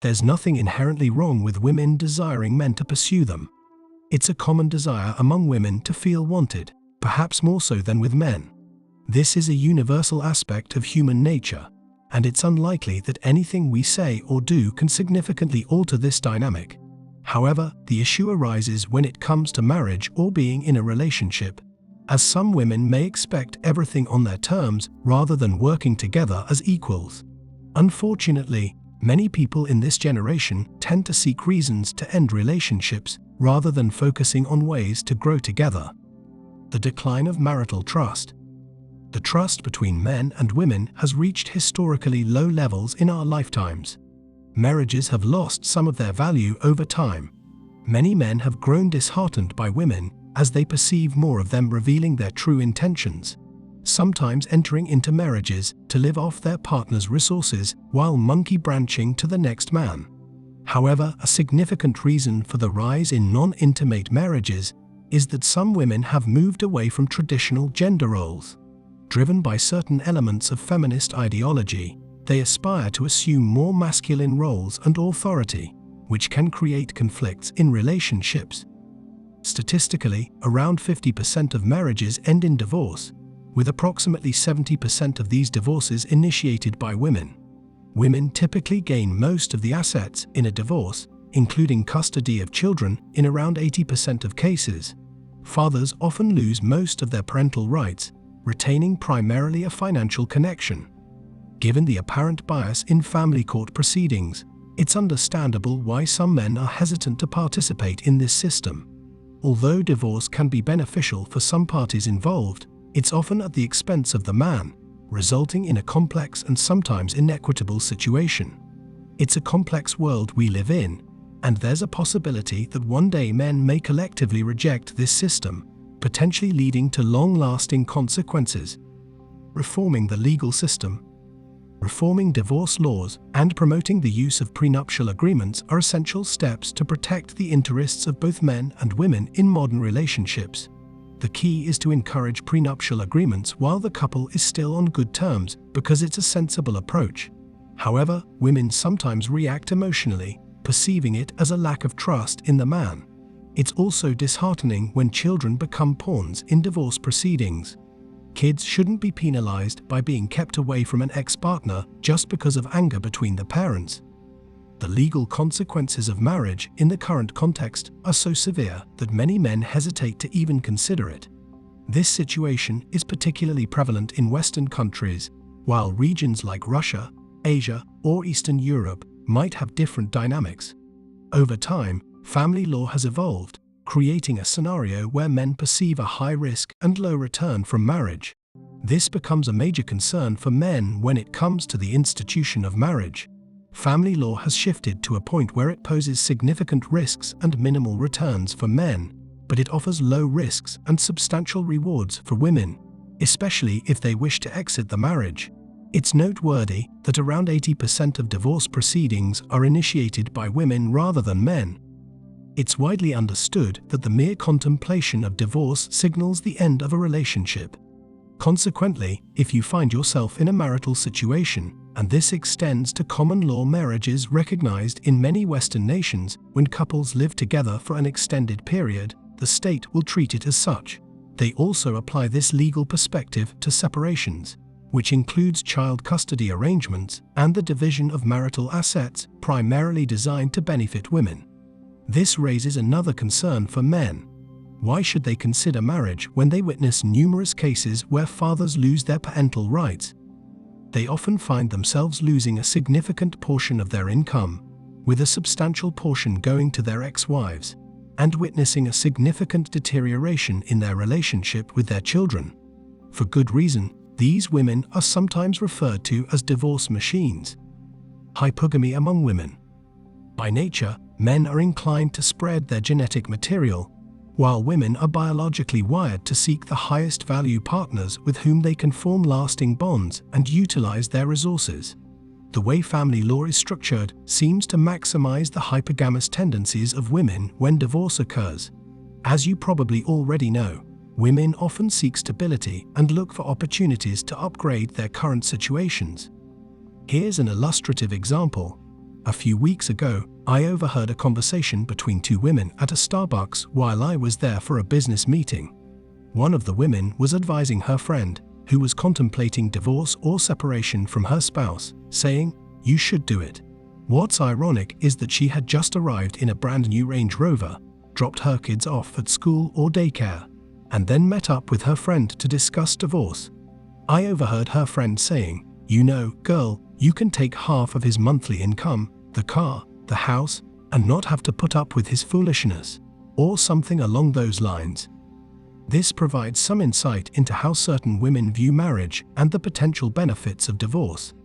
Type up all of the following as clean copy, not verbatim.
There's nothing inherently wrong with women desiring men to pursue them. It's a common desire among women to feel wanted, perhaps more so than with men. This is a universal aspect of human nature, and it's unlikely that anything we say or do can significantly alter this dynamic. However, the issue arises when it comes to marriage or being in a relationship, as some women may expect everything on their terms rather than working together as equals. Unfortunately, many people in this generation tend to seek reasons to end relationships rather than focusing on ways to grow together. The decline of marital trust. The trust between men and women has reached historically low levels in our lifetimes. Marriages have lost some of their value over time. Many men have grown disheartened by women as they perceive more of them revealing their true intentions, sometimes entering into marriages to live off their partner's resources while monkey branching to the next man. However, a significant reason for the rise in non-intimate marriages is that some women have moved away from traditional gender roles. Driven by certain elements of feminist ideology, they aspire to assume more masculine roles and authority, which can create conflicts in relationships. Statistically, around 50% of marriages end in divorce, with approximately 70% of these divorces initiated by women. Women typically gain most of the assets in a divorce, including custody of children, in around 80% of cases. Fathers often lose most of their parental rights, retaining primarily a financial connection. Given the apparent bias in family court proceedings, it's understandable why some men are hesitant to participate in this system. Although divorce can be beneficial for some parties involved, it's often at the expense of the man, resulting in a complex and sometimes inequitable situation. It's a complex world we live in, and there's a possibility that one day men may collectively reject this system, potentially leading to long-lasting consequences. Reforming the legal system. Reforming divorce laws and promoting the use of prenuptial agreements are essential steps to protect the interests of both men and women in modern relationships. The key is to encourage prenuptial agreements while the couple is still on good terms because it's a sensible approach. However, women sometimes react emotionally, perceiving it as a lack of trust in the man. It's also disheartening when children become pawns in divorce proceedings. Kids shouldn't be penalized by being kept away from an ex-partner just because of anger between the parents. The legal consequences of marriage in the current context are so severe that many men hesitate to even consider it. This situation is particularly prevalent in Western countries, while regions like Russia, Asia, or Eastern Europe might have different dynamics. Over time, family law has evolved, creating a scenario where men perceive a high risk and low return from marriage. This becomes a major concern for men when it comes to the institution of marriage. Family law has shifted to a point where it poses significant risks and minimal returns for men, but it offers low risks and substantial rewards for women, especially if they wish to exit the marriage. It's noteworthy that around 80% of divorce proceedings are initiated by women rather than men. It's widely understood that the mere contemplation of divorce signals the end of a relationship. Consequently, if you find yourself in a marital situation, and this extends to common law marriages recognized in many Western nations, when couples live together for an extended period, the state will treat it as such. They also apply this legal perspective to separations, which includes child custody arrangements and the division of marital assets primarily designed to benefit women. This raises another concern for men. Why should they consider marriage when they witness numerous cases where fathers lose their parental rights? They often find themselves losing a significant portion of their income, with a substantial portion going to their ex-wives, and witnessing a significant deterioration in their relationship with their children. For good reason, these women are sometimes referred to as divorce machines. Hypergamy among women. By nature, men are inclined to spread their genetic material, while women are biologically wired to seek the highest value partners with whom they can form lasting bonds and utilize their resources. The way family law is structured seems to maximize the hypergamous tendencies of women when divorce occurs. As you probably already know, women often seek stability and look for opportunities to upgrade their current situations. Here's an illustrative example. A few weeks ago, I overheard a conversation between two women at a Starbucks while I was there for a business meeting. One of the women was advising her friend, who was contemplating divorce or separation from her spouse, saying, "You should do it." What's ironic is that she had just arrived in a brand new Range Rover, dropped her kids off at school or daycare, and then met up with her friend to discuss divorce. I overheard her friend saying, "You know, girl, you can take half of his monthly income, the car, the house, and not have to put up with his foolishness," or something along those lines. This provides some insight into how certain women view marriage and the potential benefits of divorce.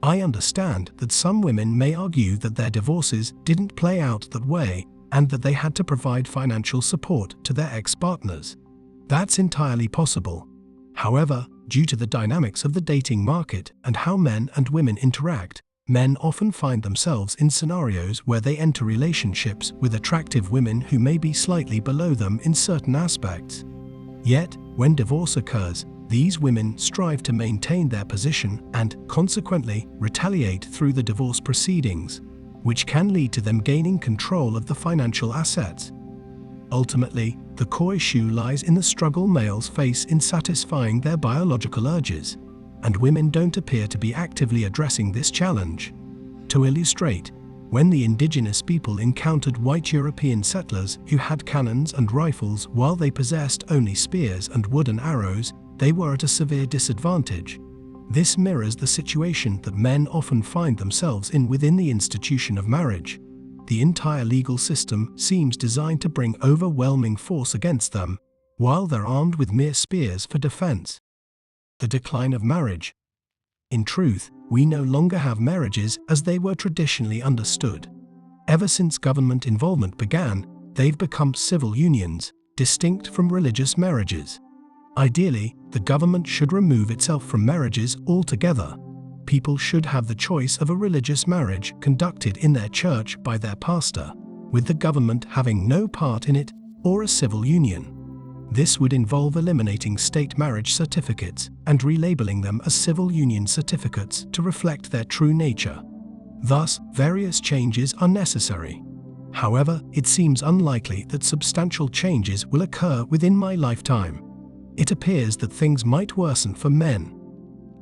I understand that some women may argue that their divorces didn't play out that way and that they had to provide financial support to their ex-partners. That's entirely possible. However, due to the dynamics of the dating market and how men and women interact, men often find themselves in scenarios where they enter relationships with attractive women who may be slightly below them in certain aspects. Yet, when divorce occurs, these women strive to maintain their position and, consequently, retaliate through the divorce proceedings, which can lead to them gaining control of the financial assets. Ultimately, the core issue lies in the struggle males face in satisfying their biological urges, and women don't appear to be actively addressing this challenge. To illustrate, when the indigenous people encountered white European settlers who had cannons and rifles while they possessed only spears and wooden arrows, they were at a severe disadvantage. This mirrors the situation that men often find themselves in within the institution of marriage. The entire legal system seems designed to bring overwhelming force against them, while they're armed with mere spears for defense. The decline of marriage. In truth, we no longer have marriages as they were traditionally understood. Ever since government involvement began, they've become civil unions, distinct from religious marriages. Ideally, the government should remove itself from marriages altogether. People should have the choice of a religious marriage conducted in their church by their pastor, with the government having no part in it, or a civil union. This would involve eliminating state marriage certificates and relabeling them as civil union certificates to reflect their true nature. Thus, various changes are necessary. However, it seems unlikely that substantial changes will occur within my lifetime. It appears that things might worsen for men.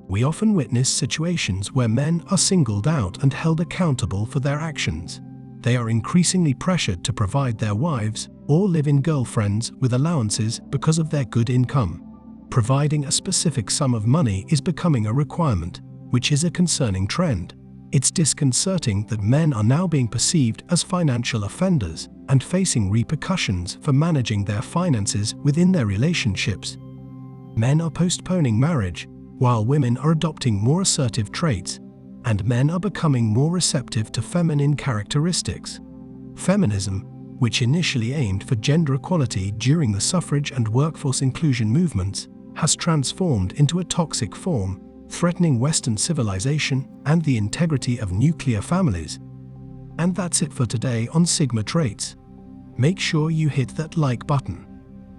We often witness situations where men are singled out and held accountable for their actions. They are increasingly pressured to provide their wives or live-in girlfriends with allowances because of their good income. Providing a specific sum of money is becoming a requirement, which is a concerning trend. It's disconcerting that men are now being perceived as financial offenders and facing repercussions for managing their finances within their relationships. Men are postponing marriage, while women are adopting more assertive traits, and men are becoming more receptive to feminine characteristics. Feminism, which initially aimed for gender equality during the suffrage and workforce inclusion movements, has transformed into a toxic form, threatening Western civilization and the integrity of nuclear families. And that's it for today on Sigma Traits. Make sure you hit that like button,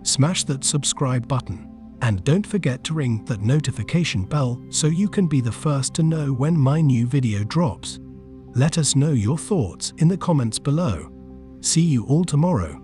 smash that subscribe button, and don't forget to ring that notification bell so you can be the first to know when my new video drops. Let us know your thoughts in the comments below. See you all tomorrow.